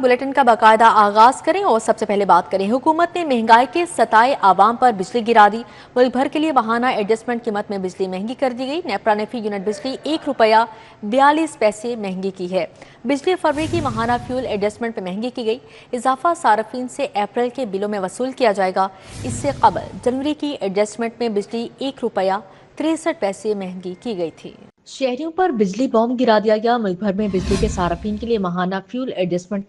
Bulletin का बाकायदा आगाज करें और सबसे पहले बात करें। हुकूमत ने महंगाई के सताए आवाम पर बिजली गिरा दी। मुल्क भर के लिए माहाना एडजस्टमेंट कीमत में बिजली महंगी कर दी गई। नेपरा ने फी यूनिट बिजली ₹1.42 महंगी की है। बिजली फरवरी की माहाना फ्यूल एडजस्टमेंट में महंगी की गई। इजाफा सार्फिन से अप्रैल के बिलों में वसूल किया जाएगा। इससे कबल जनवरी की एडजस्टमेंट में बिजली ₹1.63 महंगी की गई थी। शहरियों पर बिजली बॉम्ब गिरा दिया गया। मुल्क भर में बिजली के सार्फिन के लिए माहाना फ्यूल एडजस्टमेंट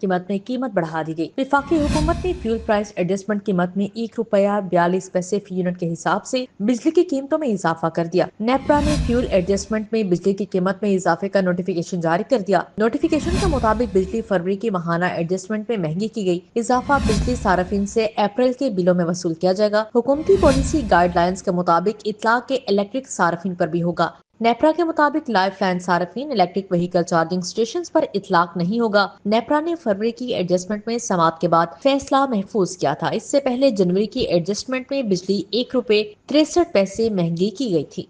कीमत बढ़ा दी गई। वफाकी हुकूमत ने फ्यूल प्राइस एडजस्टमेंट कीमत में ₹1.42 फी यूनिट के हिसाब से बिजली की कीमतों में इजाफा कर दिया। नेपरा ने फ्यूल एडजस्टमेंट में बिजली की कीमत में इजाफे का नोटिफिकेशन जारी कर दिया। नोटिफिकेशन के मुताबिक बिजली फरवरी की माहाना एडजस्टमेंट में महंगी की गई। इजाफा बिजली सार्फिन से अप्रैल के बिलों में वसूल किया जाएगा। हुकूमती पॉलिसी गाइडलाइंस के मुताबिक इतलाक के इलेक्ट्रिक सार्फिन पर भी होगा। नेपरा के मुताबिक लाइफ लाइन सार्फिन इलेक्ट्रिक व्हीकल चार्जिंग स्टेशन पर इतलाक नहीं होगा। नेपरा ने फरवरी की एडजस्टमेंट में समाअत के बाद फैसला महफूज किया था। इससे पहले जनवरी की एडजस्टमेंट में बिजली ₹1.63 महंगी की गई थी।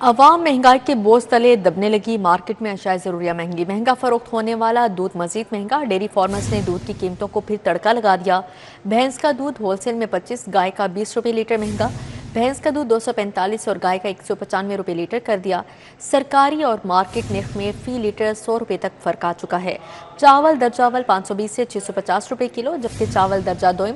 अवाम महंगाई के बोझ तले दबने लगी। मार्केट में अशाए जरूरिया महंगी। महंगा फरोख्त होने वाला दूध मजीद महंगा। डेयरी फार्मर्स ने दूध की कीमतों को फिर तड़का लगा दिया। भैंस का दूध होलसेल में 25, गाय का ₹20 लीटर महंगा। भैंस का दूध 245 और गाय का ₹195 लीटर कर दिया। सरकारी और मार्केट नर्ख में फी लीटर ₹100 तक फर्क आ चुका है। चावल दर्जावल 520 से ₹650 किलो, जबकि चावल दर्जा दोम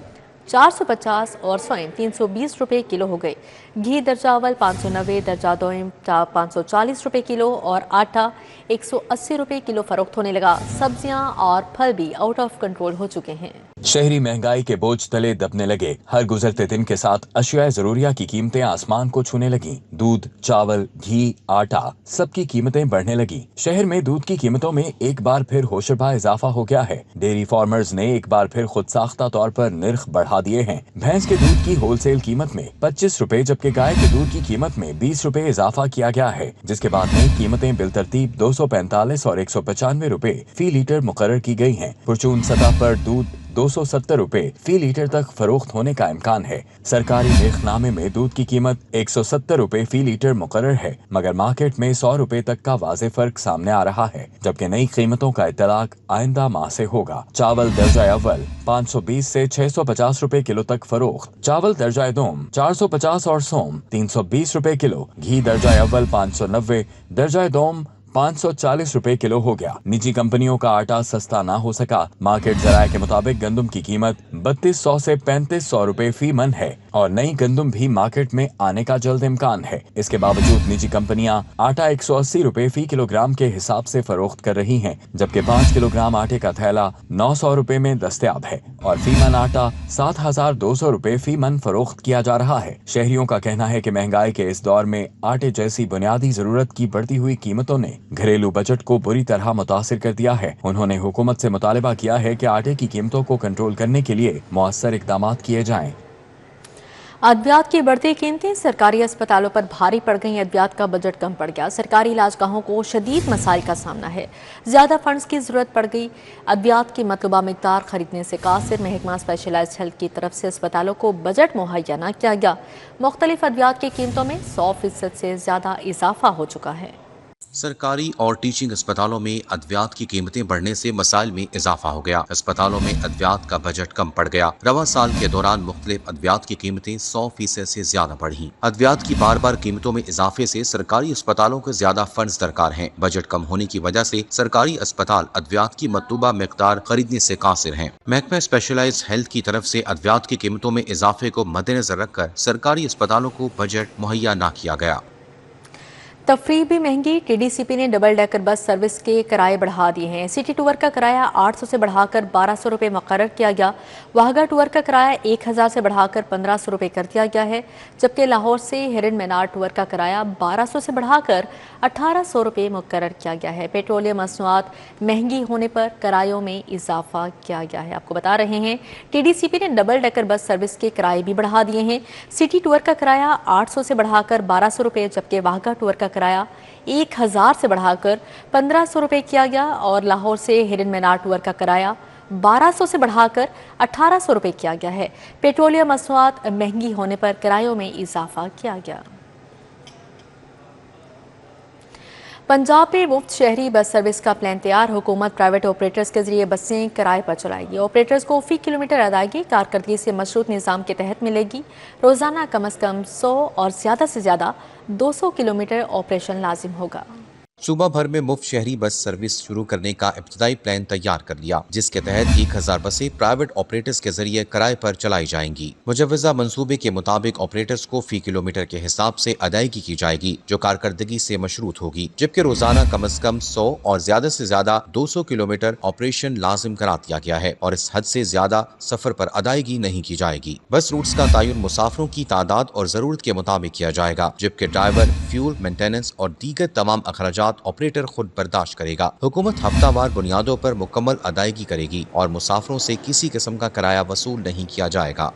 450 और सोयाबीन ₹320 किलो हो गए। घी दर्जावल 590, दर्जा दोम ₹540 किलो और आटा ₹180 किलो फरोख्त होने लगा। सब्जियां और फल भी आउट ऑफ कंट्रोल हो चुके हैं। शहरी महंगाई के बोझ तले दबने लगे। हर गुजरते दिन के साथ अशियाए जरूरिया की कीमतें आसमान को छूने लगी। दूध, चावल, घी, आटा सबकी कीमतें बढ़ने लगी। शहर में दूध की कीमतों में एक बार फिर होशरबा इजाफा हो गया है। डेयरी फार्मर्स ने एक बार फिर खुद साख्ता तौर पर निर्ख बढ़ा दिए हैं। भैंस के दूध की होलसेल कीमत में ₹25, जबकि गाय के दूध की कीमत में ₹20 इजाफा किया गया है, जिसके बाद नई कीमतें बिलतरतीब 245 और ₹195 फी लीटर मुकर्रर की गई हैं। पुरचून सतह पर दूध ₹270 फी लीटर तक फरोख्त होने का इम्कान है। सरकारी निर्खनामे में दूध की कीमत ₹170 फी लीटर मुकर्रर है, मगर मार्केट में ₹100 तक का वाज़े फर्क सामने आ रहा है, जबकि नई कीमतों का इतलाक आइंदा माह से होगा। चावल दर्जा अव्वल 520 से ₹650 किलो तक फरोख्त। चावल दर्जा दोम 450 और सोम ₹320 किलो। घी दर्जा अव्वल 590, दर्जा दोम ₹540 किलो हो गया। निजी कंपनियों का आटा सस्ता ना हो सका। मार्केट जराये के मुताबिक गंदम की कीमत ₹3200 से ₹3500 फी मन है और नई गंदम भी मार्केट में आने का जल्द इम्कान है। इसके बावजूद निजी कंपनियां आटा ₹180 फी किलोग्राम के हिसाब से फरोख्त कर रही हैं, जबकि 5 किलोग्राम आटे का थैला ₹900 में दस्तयाब है और फी मन आटा ₹7200 फी मन फरोख्त किया जा रहा है। शहरियों का कहना है कि महंगाई के इस दौर में आटे जैसी बुनियादी जरूरत की बढ़ती हुई कीमतों ने घरेलू बजट को बुरी तरह मुतासिर कर दिया है। उन्होंने हुकूमत से मुतालिबा किया है कि आटे की कीमतों को कंट्रोल करने के लिए मौसर इकदाम किए जाएं। अद्वियात की बढ़ती कीमतें सरकारी अस्पतालों पर भारी पड़ गई। अद्वियात का बजट कम पड़ गया। सरकारी इलाजगाहों को शदीद मसाइल का सामना है। ज़्यादा फंड्स की ज़रूरत पड़ गई। अद्वियात की मतलूबा मिकदार खरीदने से कासिर। महकमा स्पेशलाइज्ड हेल्थ की तरफ से अस्पतालों को बजट मुहैया न किया गया। मुख्तलिफ अद्वियात की कीमतों में 100% से ज़्यादा इजाफा हो चुका है। सरकारी और टीचिंग अस्पतालों में अद्वियात की कीमतें बढ़ने से मसाइल में इजाफा हो गया। अस्पतालों में अद्वियात का बजट कम पड़ गया। रवा साल के दौरान मुख्तलिफ अद्वियात की कीमतें 100% से ज्यादा बढ़ी। अद्वियात की बार बार कीमतों में इजाफे से सरकारी अस्पतालों को ज्यादा फंड्स दरकार हैं। बजट कम होने की वजह से सरकारी अस्पताल अद्वियात की मतलूबा मिकदार खरीदने से कासिर हैं। महकमा स्पेशलाइज्ड हेल्थ की तरफ से अद्वियात की कीमतों में इजाफे को मद्देनजर रखकर सरकारी अस्पतालों को बजट मुहैया न किया गया। तफरीह भी महंगी। टीडीसीपी ने डबल डेकर बस सर्विस के किराए बढ़ा दिए हैं। सिटी टूर का किराया 800 से बढ़ाकर ₹1200 मुकर्रर किया गया। वाहगा टूर का किराया 1000 से बढ़ाकर ₹1500 कर दिया गया है, जबकि लाहौर से हिरन मीनार टूर का किराया 1200 से बढ़ाकर ₹1800 मुकर्रर किया गया है। पेट्रोलियम मसनूआत महंगी होने पर किरायों में इजाफा किया गया है। आपको बता रहे हैं टीडीसीपी ने डबल डेकर बस सर्विस के किराए भी बढ़ा दिए हैं। सिटी टूर का किराया 800 से बढ़ाकर ₹1200, जबकि वाहगा टूर का किराया 1000 से बढ़ाकर ₹1500 किया गया और लाहौर से हिरन मीनार टूर का किराया 1200 से बढ़ाकर ₹1800 किया गया है। पेट्रोलियम मसनूआत महंगी होने पर किरायों में इजाफा किया गया। पंजाब में मुफ्त शहरी बस सर्विस का प्लान तैयार। हुकूमत प्राइवेट ऑपरेटर्स के जरिए बसें किराए पर चलाएगी। ऑपरेटर्स को फी किलोमीटर अदायगी कारकर्दगी से मशरूत निज़ाम के तहत मिलेगी। रोज़ाना कम अज़ कम 100 और ज़्यादा से ज़्यादा 200 किलोमीटर ऑपरेशन लाजिम होगा। सूबा भर में मुफ्त शहरी बस सर्विस शुरू करने का इब्तदाई प्लान तैयार कर लिया, जिसके तहत 1000 बसें प्राइवेट ऑपरेटर्स के जरिए किराए पर चलाई जाएंगी। मुजव्वज़ा मंसूबे के मुताबिक ऑपरेटर्स को फी किलोमीटर के हिसाब से अदायगी की जाएगी, जो कारकर्दगी से मशरूत होगी, जबकि रोजाना कम अज कम 100 और से ज्यादा 200 किलोमीटर ऑपरेशन लाजिम करा दिया गया है और इस हद से ज्यादा सफर पर अदायगी नहीं की जाएगी। बस रूट्स का तयन मुसाफिरों की तादाद और जरूरत के मुताबिक किया जाएगा, जबकि ड्राइवर, फ्यूल, मेंटेनेंस और दीगर तमाम अखराजात ऑपरेटर खुद बर्दाश्त करेगा। हुकूमत हफ्तावार बुनियादों पर मुकम्मल अदायगी करेगी और मुसाफिरों से किसी किस्म का किराया वसूल नहीं किया जाएगा।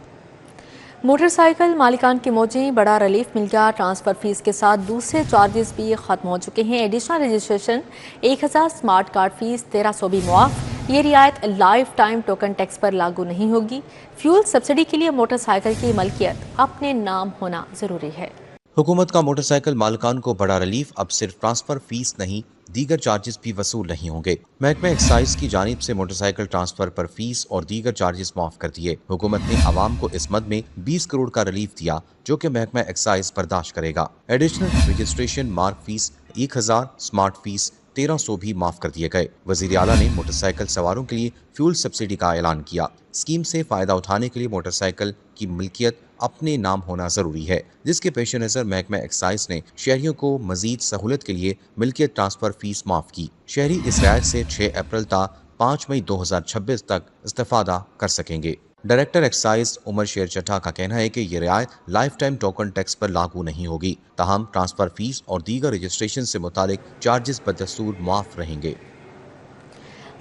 मोटरसाइकिल मालिकान की मौजें, बड़ा रिलीफ मिल गया। ट्रांसफर फीस के साथ दूसरे चार्जेस भी खत्म हो चुके हैं। Additional registration 1000, smart card fees 1300 भी मुआफ। ये रियायत लाइफ टाइम टोकन टैक्स पर लागू नहीं होगी। फ्यूल सब्सिडी के लिए मोटरसाइकिल की मलकियत अपने नाम होना जरूरी है। हुकूमत का मोटरसाइकिल मालिकान को बड़ा रिलीफ, अब सिर्फ ट्रांसफर फीस नहीं दीगर चार्जेस भी वसूल नहीं होंगे। महकमा एक्साइज की जानिब से मोटरसाइकिल ट्रांसफर पर फीस और दीगर चार्जेस माफ कर दिए। हुकूमत ने आवाम को इस मद में 20 करोड़ का रिलीफ दिया, जो कि महकमा एक्साइज बर्दाश्त करेगा। Additional registration mark fees 1000, smart fees 1300 भी माफ कर दिए गए। वजीर आला ने मोटरसाइकिल सवारों के लिए फ्यूल सब्सिडी का ऐलान किया। स्कीम से फायदा उठाने के लिए मोटरसाइकिल की मिल्कियत अपने नाम होना जरूरी है, जिसके पेश नज़र महकमा एक्साइज ने शहरियों को मजीद सहूलत के लिए मिल्कियत ट्रांसफर फीस माफ की। शहरी इस रियायत से 6 अप्रैल ta 5 मई 2026 तक इस्तेफादा कर सकेंगे। डायरेक्टर एक्साइज उमर शेर चट्टा का कहना है कि ये रियायत लाइफ टाइम टोकन टैक्स पर लागू नहीं होगी, ताहम ट्रांसफर फीस और दीगर रजिस्ट्रेशन से मुतालिक चार्जेस बदस्तूर माफ रहेंगे।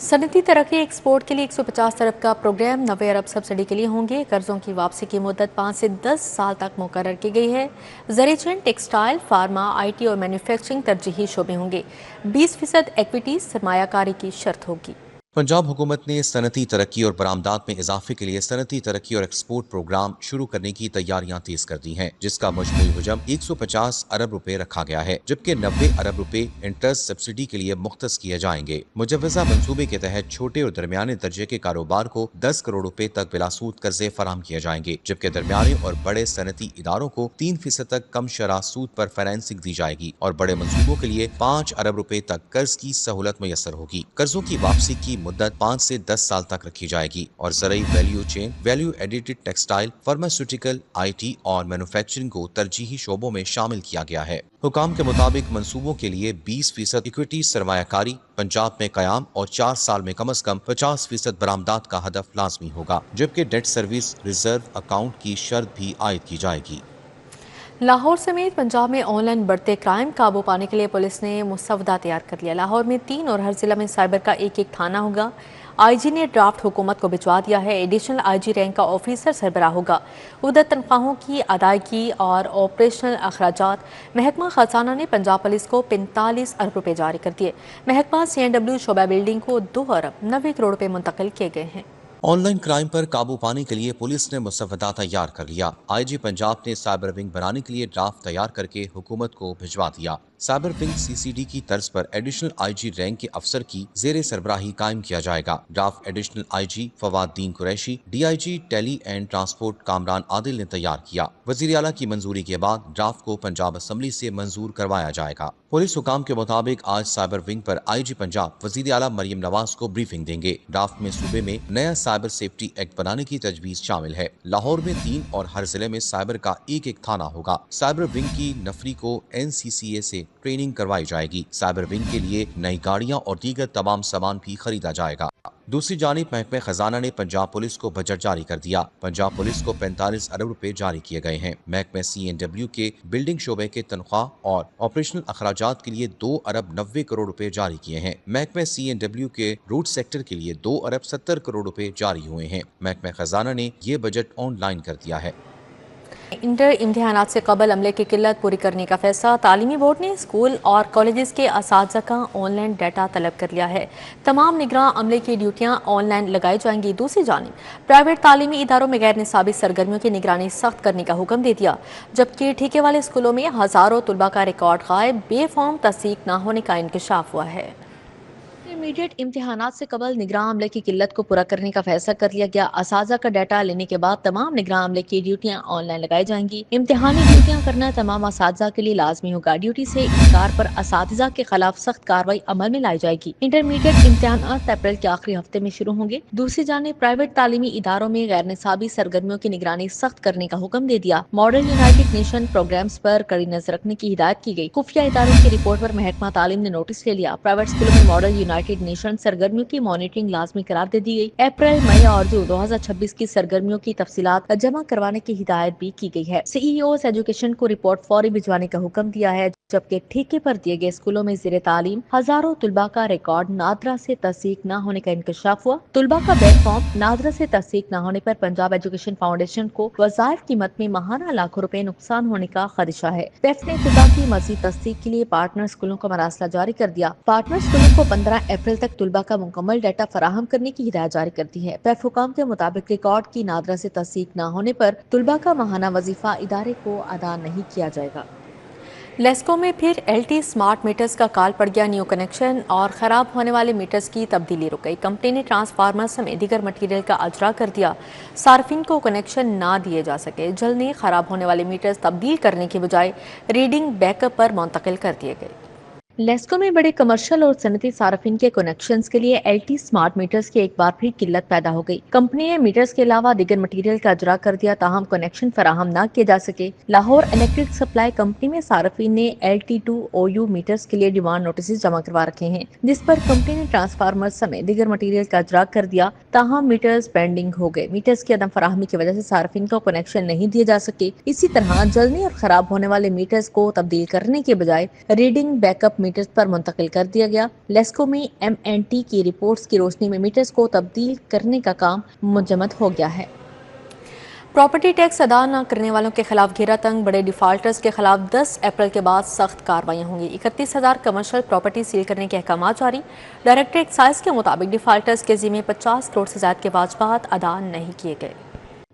सनती तरक्की एक्सपोर्ट के लिए 150 अरब का प्रोग्राम 90 अरब सब्सिडी के लिए होंगे। कर्जों की वापसी की मुद्दत 5 से 10 साल तक मुकर्रर की गई है। ज़रीचंद, टेक्सटाइल, फार्मा, IT और मैन्युफैक्चरिंग तरजीही शोबे होंगे। 20% इक्विटी सरमायाकारी की शर्त होगी। पंजाब हुकूमत ने सनती तरक्की और बरामदात में इजाफे के लिए सनती तरक्की और एक्सपोर्ट प्रोग्राम शुरू करने की तैयारियां तेज कर दी हैं, जिसका मजमूई हुजम 150 अरब रुपए रखा गया है, जबकि 90 अरब रुपए इंटरेस्ट सब्सिडी के लिए मुख्तस किए जाएंगे। मुजव्वज़ा मंसूबे के तहत छोटे और दरमियाने दर्जे के कारोबार को 10 करोड़ रुपए तक बिलासूद कर्जे फराम किए जाएंगे, जबकि दरमियाने और बड़े सनती इदारों को 3% तक कम शरह सूद पर फाइनेंसिंग दी जाएगी और बड़े मंसूबों के लिए 5 अरब रुपए तक कर्ज की सहूलत मैसर होगी। कर्जों की वापसी की मुद्दत 5 से 10 साल तक रखी जाएगी और ज़रूरी value chain, value edited textile, pharmaceutical, IT और मैन्युफैक्चरिंग को तरजीही शोबों में शामिल किया गया है। हुकाम के मुताबिक मंसूबों के लिए 20% इक्विटी सरमायाकारी पंजाब में कयाम और 4 साल में कम अज कम 50% बरामदात का हदफ लाजमी होगा, जबकि डेट सर्विस रिजर्व अकाउंट की शर्त भी आयद की जाएगी। लाहौर समेत पंजाब में ऑनलाइन बढ़ते क्राइम काबू पाने के लिए पुलिस ने मुसवदा तैयार कर लिया। लाहौर में 3 और हर जिला में साइबर का एक थाना होगा। IG ने ड्राफ्ट हुकूमत को भिजवा दिया है। एडिशनल IG रैंक का ऑफिसर सरबराह होगा। उधर तनख्वाहों की अदायगी और ऑपरेशनल अखराजात महकमा खजाना ने पंजाब पुलिस को 45 अरब रुपए जारी कर दिए। महकमा CNW शोबा बिल्डिंग को 2 अरब 90 करोड़ रुपए मुंतकिल किए गए हैं। ऑनलाइन क्राइम पर काबू पाने के लिए पुलिस ने मुसवदा तैयार कर लिया। IG पंजाब ने साइबर विंग बनाने के लिए ड्राफ्ट तैयार करके हुकूमत को भिजवा दिया। साइबर विंग CCD की तर्ज पर एडिशनल IG रैंक के अफसर की जेर सरबराही कायम किया जाएगा। Draft additional IG Fawaddin Qureshi, DIG tele and transport Kamran Adil ने तैयार किया। वजीर आला की मंजूरी के बाद ड्राफ्ट को पंजाब असम्बली से मंजूर करवाया जाएगा। पुलिस हुकाम के मुताबिक आज साइबर विंग पर IG पंजाब वजीर आला मरियम नवाज को ब्रीफिंग देंगे। ड्राफ्ट में सूबे में नया साइबर सेफ्टी एक्ट बनाने की तजवीज शामिल है। लाहौर में 3 और हर जिले में साइबर का एक थाना होगा। साइबर विंग की नफरी को NCCA से ट्रेनिंग करवाई जाएगी। साइबर विंग के लिए नई गाड़ियां और दीगर तमाम सामान भी खरीदा जाएगा। दूसरी जानिब महकमा खजाना ने पंजाब पुलिस को बजट जारी कर दिया। पंजाब पुलिस को 45 अरब रुपए जारी किए गए हैं। महकमा CNW के बिल्डिंग शोबे के तनख्वाह और ऑपरेशनल अखराजात के लिए 2 अरब 90 करोड़ रुपए जारी किए हैं। महकमा CNW के रूट सेक्टर के लिए 2 अरब 70 करोड़ रुपए जारी हुए हैं। महकमा खजाना ने ये बजट ऑनलाइन कर दिया है। इंटर इम्तिहानात से कबल अमले की किल्लत पूरी करने का फैसला। तालीमी बोर्ड ने स्कूल और कॉलेजेस के असातिज़ा का ऑनलाइन डाटा तलब कर लिया है। तमाम निगरां अमले की ड्यूटियां ऑनलाइन लगाई जाएंगी। दूसरी जानिब प्राइवेट तालीमी इदारों में गैर निसाबी सरगर्मियों की निगरानी सख्त करने का हुक्म दे दिया, जबकि ठेके वाले स्कूलों में हज़ारों तुलबा का रिकॉर्ड गायब, बेफॉर्म तस्दीक न होने का इंकशाफ हुआ है। इंटरमीडिएट इम्तिहानात से कबल निगरान अमले की किल्लत को पूरा करने का फैसला कर लिया गया। असातिज़ा का डाटा लेने के बाद तमाम निगरान अमले की ड्यूटियां ऑनलाइन लगाई जाएंगी। इम्तिहानी ड्यूटियां करना तमाम असातिज़ा के लिए लाजमी होगा। ड्यूटी से इनकार पर असातिज़ा के खिलाफ सख्त कार्रवाई अमल में लाई जाएगी। इंटरमीडिएट इम्तिहानात अप्रैल के आखिरी हफ्ते में शुरू होंगे। दूसरी जानिब प्राइवेट तालीमी इदारों में गैर निसाबी सरगर्मियों की निगरानी सख्त करने का हुक्म दे दिया। मॉडल यूनाइटेड नेशन प्रोग्राम्स पर कड़ी नजर रखने की हिदायत की गई। खुफिया इदारों की रिपोर्ट पर महकमा तालीम ने नोटिस ले लिया। प्राइवेट स्कूलों में मॉडल यूनाइटेड नेशन सरगर्मियों की मॉनिटरिंग लाजमी करार दे दी गई। अप्रैल, मई और जून 2026 की सरगर्मियों की तफसीलात जमा करवाने की हिदायत भी की गई है। सीईओ एजुकेशन को रिपोर्ट फौरी भिजवाने का हुक्म दिया है, जबकि ठेके पर दिए गए स्कूलों में ज़ेरे तालीम हजारों तुलबा का रिकॉर्ड नादरा से तस्दीक न होने का इंकशाफ हुआ। तुलबा का बैक फॉर्म नादरा से तस्दीक न होने पर पंजाब एजुकेशन फाउंडेशन को वज़ाइफ कीमत में माहाना लाखों रुपए नुकसान होने का खदशा है। पैफ ने तुलबा की मज़ीद तस्दीक के लिए पार्टनर स्कूलों को मरासला जारी कर दिया। पार्टनर स्कूलों को 15 अप्रैल तक तुलबा का मुकम्मल डाटा फराहम करने की हिदायत जारी कर दी है। पैफ हुकाम के मुताबिक रिकॉर्ड की नादरा से तस्दीक न होने पर तुलबा का माहाना वजीफा इदारे को अदा नहीं किया जाएगा। लेस्को में फिर एलटी स्मार्ट मीटर्स का काल पड़ गया। न्यू कनेक्शन और ख़राब होने वाले मीटर्स की तब्दीली रुक गई। कंपनी ने ट्रांसफार्मर समेत दीगर मटीरियल का अजरा कर दिया। सार्फिन को कनेक्शन ना दिए जा सके। जल्द ही ख़राब होने वाले मीटर्स तब्दील करने के बजाय रीडिंग बैकअप पर मुंतकिल कर दिए गए। लेस्को में बड़े कमर्शियल और सनती सार्फिन के कनेक्शंस के लिए एलटी स्मार्ट मीटर्स की एक बार फिर किल्लत पैदा हो गई। कंपनी ने मीटर्स के अलावा दीगर मटीरियल का अजरा कर दिया, ताहम कनेक्शन फराहम न किए जा सके। लाहौर इलेक्ट्रिक सप्लाई कंपनी में सार्फिन ने LT2 OU मीटर्स के लिए डिमांड नोटिस जमा करवा रखे हैं, जिस पर कंपनी ने ट्रांसफार्मर समेत दीगर मटीरियल का अजरा कर दिया, ताहम मीटर्स पेंडिंग हो गए। मीटर्स की अदम फराहमी की वजह से सार्फिन को कनेक्शन नहीं दिए जा सके। इसी तरह जलने और खराब होने वाले मीटर्स को तब्दील करने के बजाय रीडिंग बैकअप मीटर्स पर मुंतकिल कर दिया गया। लेस्को में MNT की रिपोर्ट्स की रोशनी में मीटर्स को तब्दील करने का काम मुजम्मद हो गया है। प्रॉपर्टी टैक्स अदा न करने वालों के खिलाफ घेरा तंग। बड़े डिफाल्टर्स के खिलाफ 10 अप्रैल के बाद सख्त कार्रवाइयां होंगी। 31,000 कमर्शियल प्रॉपर्टी सील करने के अहकाम जारी। डायरेक्टर एक्साइज के मुताबिक डिफाल्टर्स के जिम्मे 50 करोड़ से ज्यादा के वाजबात अदा नहीं किए गए।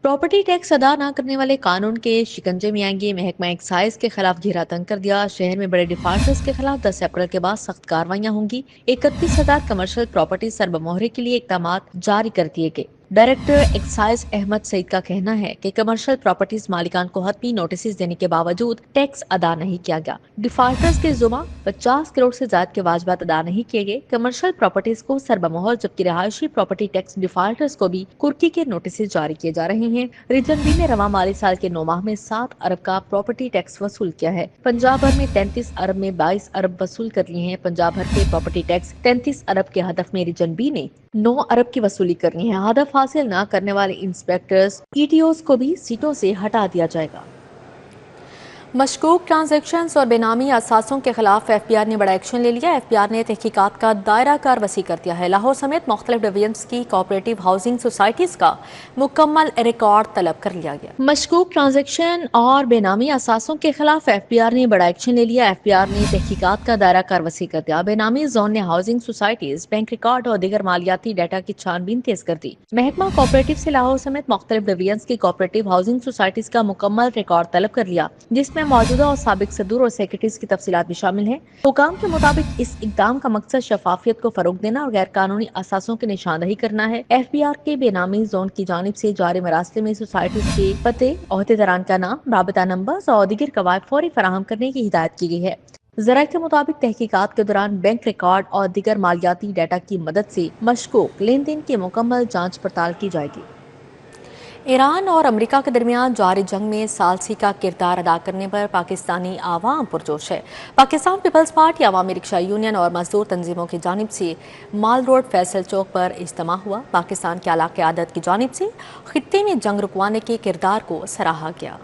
प्रॉपर्टी टैक्स अदा न करने वाले कानून के शिकंजे में आएंगे। महकमा एक्साइज के खिलाफ घेरा तंग कर दिया। शहर में बड़े डिफाल्टर्स के खिलाफ 10 अप्रैल के बाद सख्त कार्रवाइयां होंगी। 31,000 कमर्शियल प्रॉपर्टी सरबमोहरे के लिए इकदाम जारी कर दिए गए। डायरेक्टर एक्साइज अहमद सईद का कहना है कि कमर्शियल प्रॉपर्टीज मालिकान को हतमी नोटिस देने के बावजूद टैक्स अदा नहीं किया गया। डिफाल्टर्स के जुमा 50 करोड़ से ज्यादा के वाजबात अदा नहीं किए गए। कमर्शियल प्रॉपर्टीज को सरबमोहर, जबकि रिहायशी प्रॉपर्टी टैक्स डिफाल्टर्स को भी कुर्की के नोटिस जारी किए जा रहे हैं। रीजन बी ने रवा माली साल के 9 माह में 7 अरब का प्रॉपर्टी टैक्स वसूल किया है। पंजाब भर में 33 अरब में 22 अरब वसूल कर लिए हैं। पंजाब भर के प्रॉपर्टी टैक्स 33 अरब के हदफ में रीजन बी ने 9 अरब की वसूली करनी है। हदफ हासिल न करने वाले इंस्पेक्टर्स ETOs को भी सीटों से हटा दिया जाएगा। मशकूक ट्रांजैक्शंस और बेनामी असासों के खिलाफ FBI ने बड़ा एक्शन ले लिया। FBI ने तहकीकात का दायरा कार वसी कर दिया है। लाहौर समेत मुख्तलिफ डिवीजन्स की कोऑपरेटिव हाउसिंग सोसाइटीज का मुकम्मल रिकॉर्ड तलब कर लिया गया। मशकूक ट्रांजैक्शन और बेनामी असासों के खिलाफ FBI ने बड़ा एक्शन ले लिया। FBI ने तहकीकात का दायरा कार वसी कर दिया। बेनामी जोन ने हाउसिंग सोसाइटीज, बैंक रिकॉर्ड और दीगर मालियाती डाटा की छानबीन तेज कर दी। महकमा कोऑपरेटिव से लाहौर समेत मुख्तलिफ डिवीजन्स की कोऑपरेटिव हाउसिंग सोसाइटीज का मुकम्मल रिकॉर्ड तलब कर लिया, जिसमें मौजूदा और साबिक सदूर और सेक्रेटरीज की तफसीलात भी शामिल हैं। हुकाम के मुताबिक इस इकदाम का मकसद शफाफियत को फरोग देना और गैर कानूनी असासों की निशानदही करना है। FBI के बेनामी जोन की जानिब से जारी मरासले में सोसाइटीज के पते, ओहदेदारान का नाम, राबता नंबर और दीगर कवायद फौरी फराहम करने की हिदायत की गई है। ज़राए के मुताबिक तहकीकात के दौरान बैंक रिकॉर्ड और दीगर मालियाती डाटा की मदद से मशकूक लेन देन की मुकम्मल जाँच पड़ताल की जाएगी। ईरान और अमेरिका के दरमियान जारी जंग में सालसी का किरदार अदा करने पर पाकिस्तानी आवाम पुरजोश है। पाकिस्तान पीपल्स पार्टी, अवामी रिक्शा यूनियन और मजदूर तंजीमों की जानिब से माल रोड फैसल चौक पर इज्तिमा हुआ। पाकिस्तान के आला क़यादत की जानिब से खित्ते में जंग रुकवाने के किरदार को सराहा गया।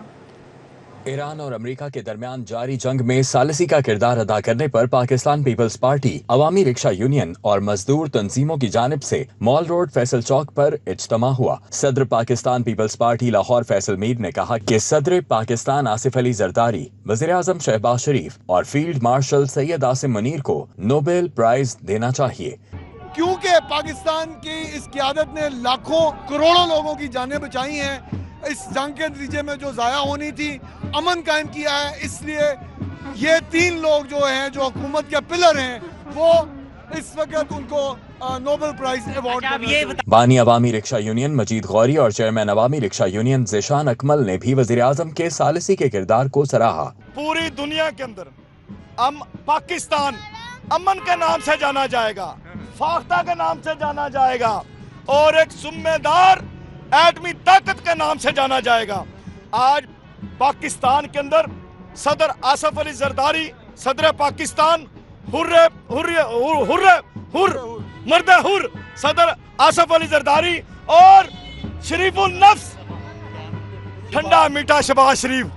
ईरान और अमेरिका के दरमियान जारी जंग में सालिसी का किरदार अदा करने पर पाकिस्तान पीपल्स पार्टी, अवामी रिक्शा यूनियन और मजदूर तंजीमों की जानिब से मॉल रोड फैसल चौक पर इज्तिमा हुआ। सदर पाकिस्तान पीपल्स पार्टी लाहौर फैसल मीर ने कहा कि सदर पाकिस्तान आसिफ अली जरदारी, वज़ीर आज़म शहबाज शरीफ और फील्ड मार्शल सैयद आसिम मुनीर को नोबेल प्राइज देना चाहिए, क्योंकि पाकिस्तान की इस क़यादत ने लाखों करोड़ों लोगों की जानें बचाई हैं। इस जंग के नतीजे में जो ज़ाया होनी थी, अमन कायम किया है। इसलिए ये तीन लोग जो हैं, जो हुकूमत के पिलर हैं, वो इस वक्त उनको नोबेल प्राइज अवार्ड। बानी अवामी रिक्शा यूनियन मजीद गौरी और chairman Awami rickshaw union Zeeshan Akmal ने भी वज़ीर आज़म के सालिसी के किरदार को सराहा। पूरी दुनिया के अंदर पाकिस्तान अमन के नाम से जाना जाएगा, फाख्ता के नाम से जाना जाएगा और एक जिम्मेदार एटमी ताकत के नाम से जाना जाएगा। आज पाकिस्तान के अंदर सदर आसिफ अली जरदारी, सदर पाकिस्तान, मर्द हुर सदर आसिफ अली जरदारी और शरीफुल नफ्स ठंडा मीठा शहबाज शरीफ।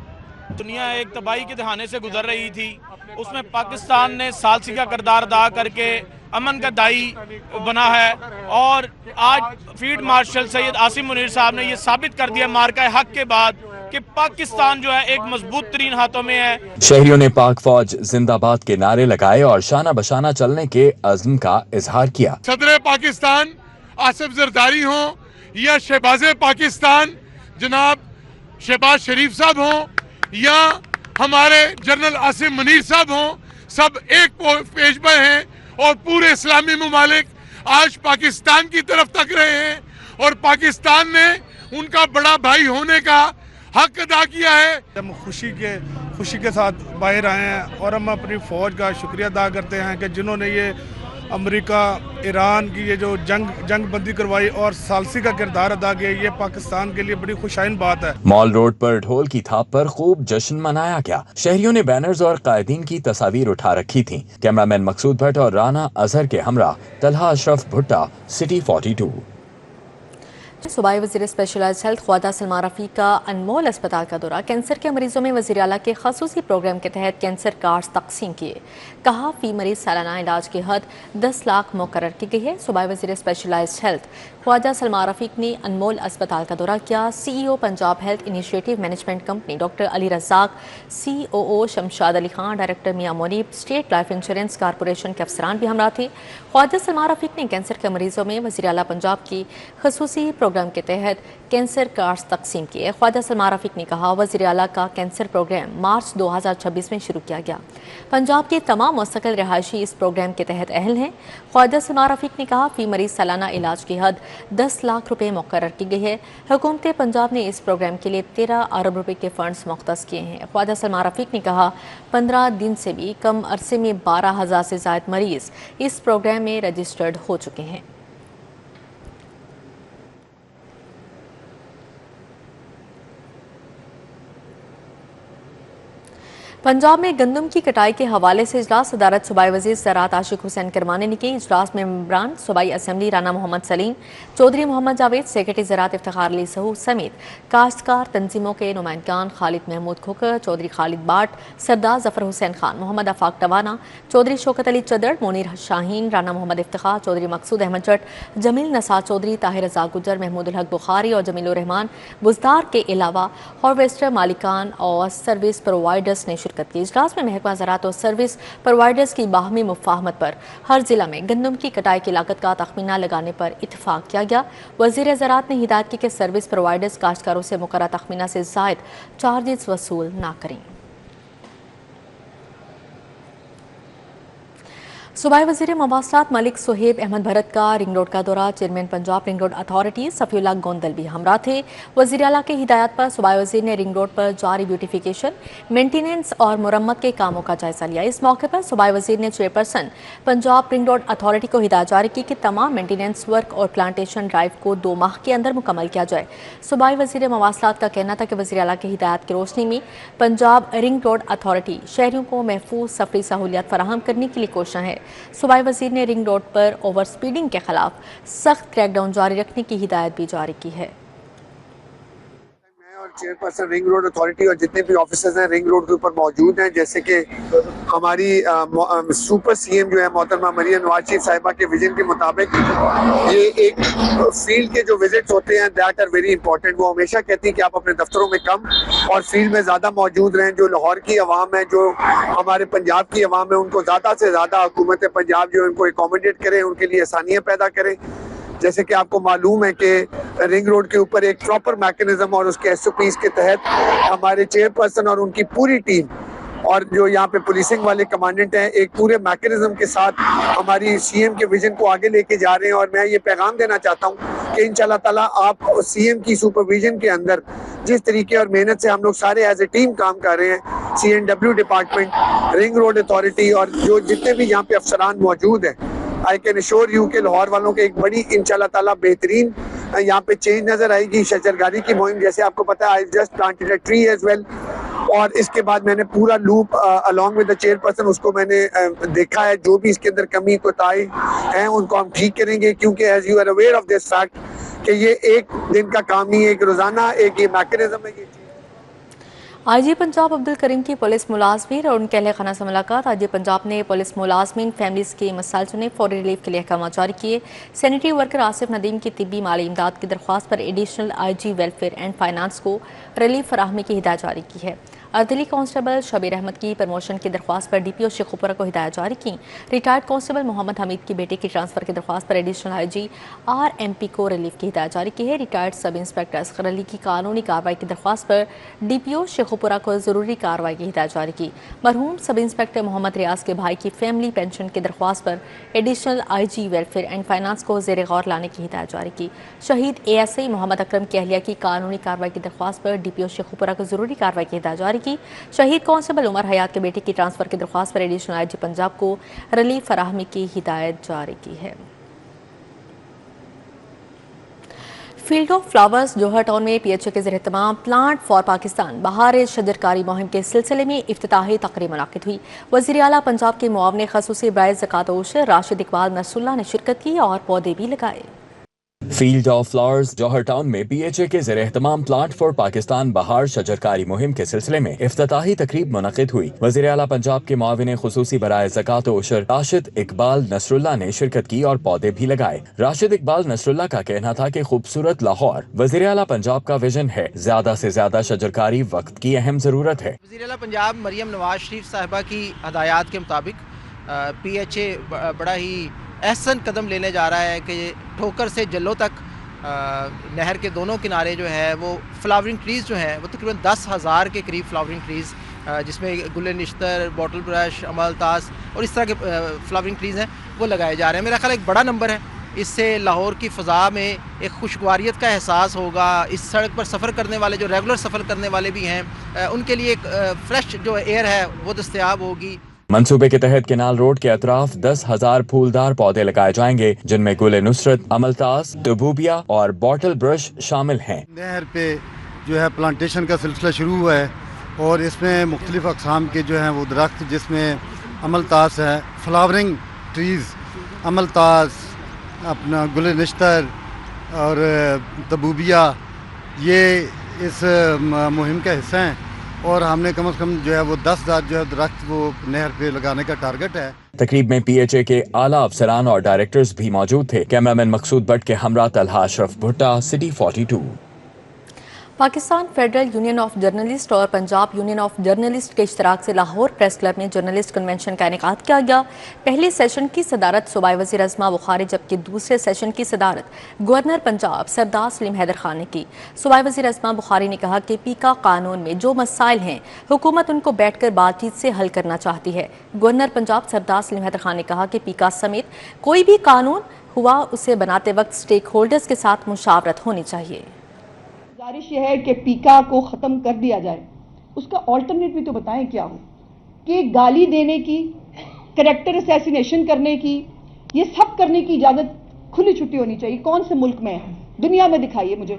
दुनिया एक तबाही के दहाने से गुजर रही थी, उसमें पाकिस्तान ने सालसी का किरदार अदा करके अमन का दाई बना है और आज फील्ड मार्शल सैयद आसिम मुनीर साहब ने ये साबित कर दिया मार्का हक के बाद कि पाकिस्तान जो है एक मजबूत तरीन हाथों में है। शहरियों ने पाक फौज जिंदाबाद के नारे लगाए और शाना बशाना चलने के अज़्म का इजहार किया। सदर पाकिस्तान आसिफ जरदारी हो या शहबाज पाकिस्तान जनाब शहबाज शरीफ साहब हो या हमारे जनरल आसिम मुनीर साहब हो, सब एक पेज पर हैं और पूरे इस्लामी ममालिक आज पाकिस्तान की तरफ तक रहे हैं और पाकिस्तान ने उनका बड़ा भाई होने का हक अदा किया है। हम खुशी के साथ बाहर आए हैं और हम अपनी फौज का शुक्रिया अदा करते हैं कि जिन्होंने ये अमेरिका ईरान की ये जो जंग बंदी करवाई और सालसी का किरदार अदा किया, ये पाकिस्तान के लिए बड़ी खुशाइन बात है। मॉल रोड पर ढोल की थाप पर खूब जश्न मनाया गया। शहरियों ने बैनर्स और कायदीन की तस्वीर उठा रखी थी। कैमरामैन मकसूद भट्ट और राना अजहर के हमरा तलहा अशरफ भुट्टा, सिटी 42। सूबाई वज़ीर स्पेशलाइज्ड हेल्थ ख्वाजा सलमान रफ़ीक का अनमोल अस्पताल का दौरा। कैंसर के मरीजों में वज़ीर आला के खसूसी प्रोग्राम के तहत कैंसर कार्ड्स तकसीम किए। कहा फी मरीज सालाना इलाज की हद 10 लाख मुकर्रर की गई है। सूबाई वज़ीर स्पेशलाइज्ड हेल्थ ख्वाजा सलमान रफ़ीक ने अनमोल अस्पताल का दौरा किया। CEO Punjab health initiative management company doctor Ali Razzaq, COO Shamshad Ali Khan, director Mian Munib, state life insurance corporation के अफसरान भी हमरा थे। ख्वाजा सलमान रफ़ीक ने कैंसर के मरीजों में वज़ीर आला पंजाब की खसूसी प्रोग्राम के तहत कैंसर कार्ड्स तकसीम किए। ख्वाजा सलमान रफ़ीक ने कहा वज़ीर आला का कैंसर प्रोग्राम मार्च 2026 में शुरू किया गया। पंजाब के तमाम मुस्तकिल रहायशी इस प्रोग्राम के तहत अहल हैं। ख्वाजा सलमान रफ़ीक ने कहा फी मरीज सालाना इलाज की हद 10 लाख रुपए मुकर्रर की गई है। हुकूमत पंजाब ने इस प्रोग्राम के लिए 13 अरब रुपए के फंड्स मुख्तस किए हैं। ख्वाजा सलमान रफ़ीक ने कहा 15 दिन से भी कम अरसे में 12,000 से ज़ायद मरीज इस प्रोग्राम में रजिस्टर्ड हो चुके हैं। पंजाब में गंदम की कटाई के हवाले से इजलास सदारत सूबाई वज़ीर ज़राअत आशिक हुसैन करमानी ने की। इजलास में मेंबरान सूबाई असम्बली राना मोहम्मद सलीम, चौधरी मोहम्मद जावेद, सेक्रेटरी ज़राअत इफ्तिखार अली सहू समेत काश्तकार तंजीमों के नुमाइंदगान खालिद महमूद खोकर, चौधरी खालिद बाट, सरदार जफर हुसैन खान, मोहम्मद आफाक टवाना, चौधरी शौकत अली चदर, मोनीर शाहीन, राना मोहम्मद इफ्तिखार, चौधरी मकसूद अहमद जट, जमील नसार चौधरी, ताहिर रज़ा गुजर, महमूद हक बुखारी और जमील रहमान बुजदार के अलावा हार्वेस्टर मालिकान और सर्विस प्रोवाइडर्स ने शिरकत की। इजलास में महकमा ज़राअत और सर्विस प्रोवाइडर्स की बाहमी मुफाहमत पर हर जिला में गंदम की कटाई की लागत का तखमीना लगाने पर इत्तफाक किया गया। वज़ीर ज़राअत ने हिदायत की कि सर्विस प्रोवाइडर्स काश्तकारों से मुकर्रर तखमीना से ज़ायद चार्जेस वसूल न करें। सूबाई वज़ीर मवासलात मलिक सुहेब अहमद भरत का रिंग रोड का दौरा। Chairman Punjab ring road authority Safiullah Gondal भी हमरा थे। वज़ीर आला के हिदायत पर सूबाई वज़ीर ने रिंग रोड पर जारी ब्यूटिफिकेशन, मेंटेनेंस और मुरम्मत के कामों का जायजा लिया। इस मौके पर सूबाई वज़ीर ने chairperson Punjab ring road authority को हिदायत जारी की कि तमाम मेंटेनेंस वर्क और प्लांटेशन ड्राइव को 2 माह के अंदर मुकम्मल किया जाए। सूबाई वज़ीर मवासलात का कहना था कि वज़ीर आला की हिदायत की रोशनी में पंजाब रिंग रोड अथॉरिटी शहरियों को महफूज सफरी सहूलियत फराहम करने के लिए कोशिश है। सूबाई वज़ीर ने रिंग रोड पर ओवर स्पीडिंग के खिलाफ सख्त क्रैकडाउन जारी रखने की हिदायत भी जारी की है। मैं और चेयरपर्सन रिंग रोड अथॉरिटी और जितने भी ऑफिसर्स हैं रिंग रोड के ऊपर मौजूद हैं, जैसे कि हमारी सुपर सीएम जो है मोहतरमा मरियम नवाज शरीफ साहिबा के विजन के मुताबिक ये एक फील्ड के जो विजिट्स होते हैं दैट आर वेरी इंपॉर्टेंट। वो हमेशा कहती हैं कि आप अपने दफ्तरों में कम और फील्ड में ज़्यादा मौजूद रहें। जो लाहौर की आवाम है, जो हमारे पंजाब की आवाम है, उनको ज़्यादा से ज़्यादा हुकूमत पंजाब जो उनको एकोमोडेट करें, उनके लिए आसानियाँ पैदा करें। जैसे कि आपको मालूम है कि रिंग रोड के ऊपर एक प्रॉपर मैकेनिज्म और उसके SOPs के तहत हमारे चेयरपर्सन और उनकी पूरी टीम और जो यहाँ पे पुलिसिंग वाले कमांडेंट हैं एक पूरे मैकेनिज्म के साथ हमारी CM के विजन को आगे लेके जा रहे हैं। और मैं ये पैगाम देना चाहता हूँ कि इंशाल्लाह ताला आप CM की सुपरविजन के अंदर जिस तरीके और मेहनत से हम लोग सारे एज ए टीम काम कर रहे हैं, CNW department, ring road authority और जो जितने भी यहाँ पे अफसरान मौजूद हैं, आई कैन अश्योर यू कि लाहौर वालों के एक बड़ी इंशाल्लाह ताला बेहतरीन यहाँ पे चेंज नजर आएगी। शजरकारी की मुहिम, जैसे आपको पता है, I just planted a tree as well. और इसके बाद मैंने पूरा loop along with the chairperson उसको मैंने देखा है। जो भी इसके अंदर कमी कोताही हैं उनको हम ठीक करेंगे, क्योंकि as you are aware of this fact कि ये एक दिन का काम नहीं है, एक रोजाना एक ये मैकेनिज्म है। IG पंजाब अब्दुल करीम की पुलिस मुलाजमीन और उनके अहल खाना से मुलाकात। IG पंजाब ने पुलिस मुलाजमीन फैमिलीज के मसाइल सुने, फौरी रिलीफ के लिए अहकाम जारी किए। सैनिटरी वर्कर आसिफ नदीम की तिब्बी माली इमदाद की दरख्वास्त पर additional IG welfare and finance को रिलीफ फराहमी की हिदायत जारी की है। अर्दली कांस्टेबल शबीर अहमद की प्रमोशन की दरख्वास्त पर DPO शेखुपुरा को हिदायत जारी की। रिटायर्ड कांस्टेबल मोहम्मद हमीद की बेटे की ट्रांसफर की दरख्वास्त पर एडिशनल IG RMP को रिलीफ की हिदायत जारी की है। Retired sub inspector Asghar Ali की कानूनी कार्रवाई की दरख्वास्त पर DPO शेखुपुरा को जरूरी कार्रवाई की हिदायत जारी की। मरहूम सब इंस्पेक्टर मोहम्मद रियाज के भाई की फैमिली पेंशन की दरख्वास्त पर additional IG welfare and finance को ज़ेर गौर लाने की हिदायत जारी की। शहीद ASI मोहम्मद अकरम की अहलिया की कानूनी कार्रवाई की दरख्वास्त पर DPO शेखुपुरा को जरूरी कार्रवाई की हिदायत जारी की। शहीद कांस्टेबल उमर हयात के बेटे की ट्रांसफर की दरख्वास्त पर एडिशनल IG पंजाब को रिलीफ फराहमी की हिदायत जारी की है। Field of flowers Johar town में PHA के ज़ेर-ए-एहतमाम प्लांट फॉर पाकिस्तान बहार शजरकारी मुहिम के सिलसिले में इफ्तिताही तकरीब मुनाकिद हुई। वज़ीर आला पंजाब के मुआवने ख़ुसूसी बराए ज़कात ओशर राशिद इकबाल नसरुल्लाह ने शिरकत की और पौधे भी लगाए। Field of flowers Johar town में PHA के ज़ेर-ए-एहतमाम प्लांट फॉर पाकिस्तान बहार शजरकारी मुहिम के सिलसिले में इफ्तिताही तकरीब मुनक़िद हुई। वज़ीर आला पंजाब के मुआविन ख़ुसूसी बराए ज़कात ओशर राशिद इकबाल नसरुल्लाह ने शिरकत की और पौधे भी लगाए। राशिद इकबाल नसरुल्लाह का कहना था कि खूबसूरत लाहौर वज़ीर आला पंजाब का विजन है, ज्यादा से ज्यादा शजरकारी वक्त की अहम जरूरत है। वज़ीर आला पंजाब मरियम नवाज शरीफ साहिबा की हदायत के मुताबिक PHA बड़ा ही एहसन कदम लेने जा रहा है कि ठोकर से जल्लो तक नहर के दोनों किनारे जो है वो फ्लावरिंग ट्रीज़ जो हैं वो तकरीबन 10,000 के करीब फ्लावरिंग ट्रीज़, जिसमें गुल निश्तर, बॉटल ब्रश, अमलतास और इस तरह के फ्लावरिंग ट्रीज़ हैं वो लगाए जा रहे हैं। मेरा ख्याल एक बड़ा नंबर है। इससे लाहौर की फ़ज़ा में एक खुशगवारियत का एहसास होगा। इस सड़क पर सफ़र करने वाले जो रेगुलर सफ़र करने वाले भी हैं उनके लिए एक फ्रेश जो एयर है वो दस्तयाब होगी। मंसूबे के तहत केनाल रोड के अतराफ 10,000 फूलदार पौधे लगाए जाएंगे, जिनमें गुले नुसरत, अमलतास, टबूबिया और बॉटल ब्रश शामिल हैं। नहर पे जो है प्लांटेशन का सिलसिला शुरू हुआ है और इसमें मुख्तलिफ अक़साम के जो हैं वो दरख्त, जिसमें अमलतास है, फ्लावरिंग ट्रीज़, अमलतास, अपना गुले निश्तर और तबूबिया, ये इस मुहिम का हिस्सा हैं और हमने कम से कम जो है वो 10,000 जो है दरख्त वो नहर पे लगाने का टारगेट है। तकरीब में PHA के आला अफसरान और डायरेक्टर्स भी मौजूद थे। कैमरामैन मकसूद भट्ट के हमरा तलहा अशरफ भुट्टा, city 42। Pakistan federal union of journalist और पंजाब यूनियन ऑफ जर्नलिस्ट के इश्तराक से लाहौर प्रेस क्लब में जर्नलिस्ट कन्वेंशन का इनेकाद किया गया। पहले सेशन की सदारत सूबाई वज़ीर अज़मा बुखारी, जबकि दूसरे सेशन की सदारत गवर्नर पंजाब सरदार सलीम हैदर खान ने की। सूबाई वज़ीर अज़मा बुखारी ने कहा कि पीका कानून में जो मसाइल हैं हुकूमत उनको बैठकर बातचीत से हल करना चाहती है। गवर्नर पंजाब सरदार सलीम हैदर खान ने कहा कि पीका समेत कोई भी कानून हुआ उसे बनाते वक्त स्टेक होल्डर्स के साथ मुशावरत होनी चाहिए। गुजारिश ये है कि पीका को ख़त्म कर दिया जाए। उसका ऑल्टरनेट भी तो बताएं क्या हो, कि गाली देने की, कैरेक्टर असैसिनेशन करने की, ये सब करने की इजाज़त खुली छुट्टी होनी चाहिए। कौन से मुल्क में है दुनिया में, दिखाइए मुझे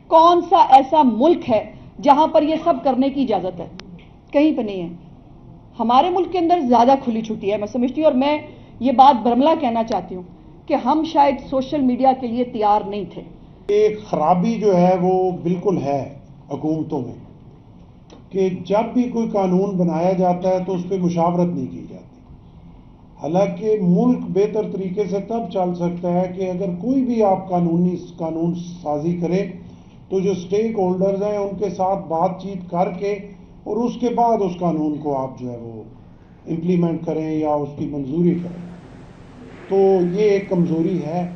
कौन सा ऐसा मुल्क है जहां पर ये सब करने की इजाज़त है? कहीं पर नहीं है। हमारे मुल्क के अंदर ज़्यादा खुली छुट्टी है, मैं समझती हूँ। और मैं ये बात बरमला कहना चाहती हूँ कि हम शायद सोशल मीडिया के लिए तैयार नहीं थे। एक खराबी जो है वो बिल्कुल है حکومتوں میں کہ جب بھی کوئی قانون بنایا جاتا ہے تو اس پہ مشاورت نہیں کی جاتی. حالانکہ ملک بہتر طریقے سے تب چل سکتا ہے کہ اگر کوئی بھی آپ قانون سازی کریں تو جو سٹیک ہولڈرز ہیں ان کے ساتھ بات چیت کر کے اور اس کے بعد اس قانون کو آپ جو ہے وہ امپلیمنٹ کریں یا اس کی منظوری کریں. تو یہ ایک کمزوری ہے.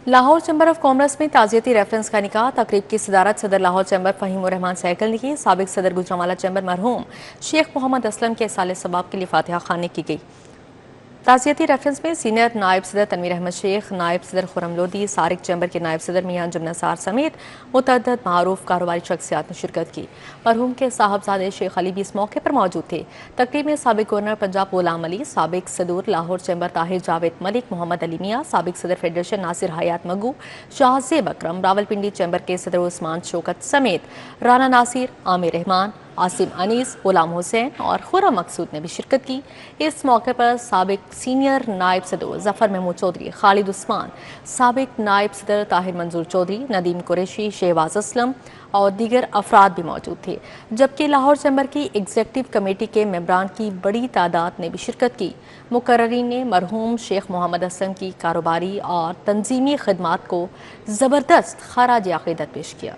لاہور چیمبر آف کامرس میں تعزیتی ریفرنس کا نکاح. تقریب کی صدارت صدر لاہور چیمبر فہیم الرحمان سیکل نے کی. سابق صدر گجرانوالہ چیمبر مرحوم شیخ محمد اسلم کے اصالِ ثواب کے لیے فاتحہ خوانی کی گئی. تعزیتی ریفرنس میں سینئر نائب صدر تنویر احمد شیخ، نائب صدر خرم لودھی، سارق چیمبر کے نائب صدر میاں انجم نثار سمیت متعدد معروف کاروباری شخصیات نے شرکت کی. مرحوم کے صاحبزادے شیخ علی بھی اس موقع پر موجود تھے. تقریب میں سابق گورنر پنجاب غلام علی، سابق صدور لاہور چیمبر طاہر جاوید ملک، محمد علی میاں، سابق صدر فیڈریشن ناصر حیات مگو، شاہ زیب اکرم، راولپنڈی چیمبر کے صدر عثمان شوکت سمیت رانا ناصر، عامر رحمان، عاصم انیس، غلام حسین اور خرم مقصود نے بھی شرکت کی. اس موقع پر سابق سینئر نائب صدر ظفر محمود چودھری، خالد عثمان، سابق نائب صدر طاہر منظور چودھری، ندیم قریشی، شہباز اسلم اور دیگر افراد بھی موجود تھے. جبکہ لاہور چیمبر کی ایگزیکٹو کمیٹی کے ممبران کی بڑی تعداد نے بھی شرکت کی. مقررین نے مرحوم شیخ محمد اسلم کی کاروباری اور تنظیمی خدمات کو زبردست خراج عقیدت پیش کیا.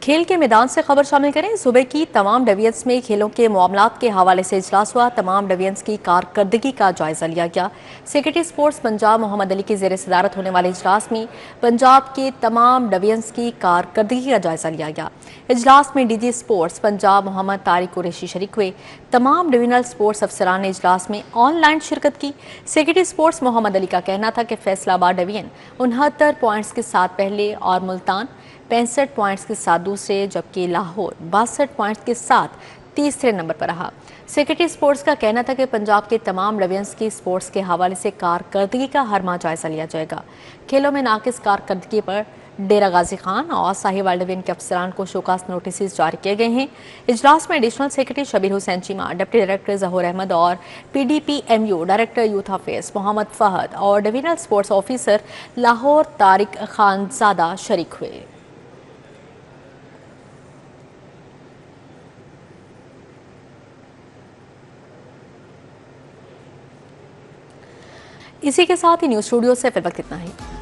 کھیل کے میدان سے خبر شامل کریں. صوبے کی تمام ڈویژنز میں کھیلوں کے معاملات کے حوالے سے اجلاس ہوا. تمام ڈویژنز کی کارکردگی کا جائزہ لیا گیا. سیکرٹری سپورٹس پنجاب محمد علی کی زیر صدارت ہونے والے اجلاس میں پنجاب کے تمام ڈویژنز کی کارکردگی کا جائزہ لیا گیا. اجلاس میں ڈی جی سپورٹس پنجاب محمد طارق قریشی شریک ہوئے. تمام ڈویژنل سپورٹس افسران نے اجلاس میں آن لائن شرکت کی. سیکرٹری سپورٹس محمد علی کا کہنا تھا کہ فیصلہ آباد ڈویژن 69 پوائنٹس کے ساتھ پہلے اور ملتان 65 پوائنٹس کے ساتھ دوسرے، جبکہ لاہور 62 پوائنٹس کے ساتھ تیسرے نمبر پر رہا. سیکرٹری سپورٹس کا کہنا تھا کہ پنجاب کے تمام ڈویژنز کی سپورٹس کے حوالے سے کارکردگی کا ہر ماہ جائزہ لیا جائے گا. کھیلوں میں ناقص کارکردگی پر ڈیرہ غازی خان اور ساہیوال ڈویژن کے افسران کو شوکاز نوٹسز جاری کیے گئے ہیں. اجلاس میں additional secretary Shabbir Hussain Cheema, deputy director Zahoor Ahmad اور P D P M U director youth affairs Muhammad Fahad اور divisional sports officer Lahore Tariq Khanzada شریک ہوئے. اسی کے ساتھ ہی نیوز اسٹوڈیو سے فی الوقت اتنا ہی.